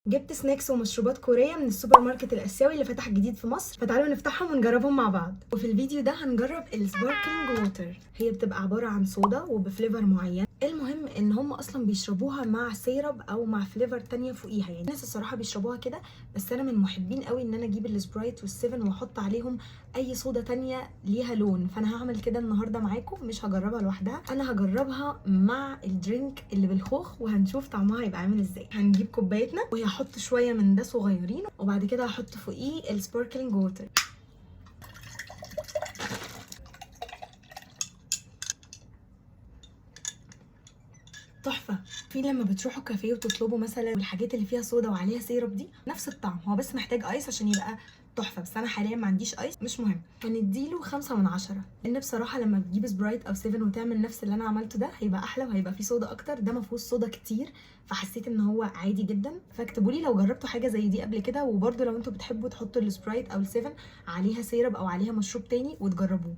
جبت سناكس ومشروبات كورية من السوبر ماركت الآسيوي اللي فتح جديد في مصر، فتعالوا نفتحهم ونجربهم مع بعض. وفي الفيديو ده هنجرب السباركلينج ووتر. هي بتبقى عبارة عن صودا وبفليفر معين. المهم ان هم اصلا بيشربوها مع سيرب او مع فليفر تانية فوقيها. يعني الناس الصراحة بيشربوها كده، بس انا من محبين قوي ان انا اجيب السبرايت والسيفن واحط عليهم اي صودا تانية ليها لون. فانا هعمل كده النهارده معاكم، مش هجربها لوحدها، انا هجربها مع الدرينك اللي بالخوخ وهنشوف طعمها هيبقى عامل ازاي. هنجيب كوبايتنا وهحط شويه من ده صغيرين، وبعد كده هحط فوقيه السباركلينج ووتر. تحفه. في لما بتروحوا كافيه وتطلبوا مثلا الحاجات اللي فيها صودا وعليها سيرب دي نفس الطعم، هو بس محتاج ايس عشان يبقى تحفه. بس انا حاليا ما عنديش ايس، مش مهم. هنديله 5/10، لان بصراحه لما بتجيب سبرايت او 7 وتعمل نفس اللي انا عملته ده هيبقى احلى وهيبقى فيه صودا اكتر. ده ما فيهوش صودا كتير، فحسيت ان هو عادي جدا. فاكتبوا لي لو جربتوا حاجه زي دي قبل كده، وبرده لو انتوا بتحبوا تحطوا السبرايت او ال7 عليها سيرب او عليها مشروب تاني وتجربوه.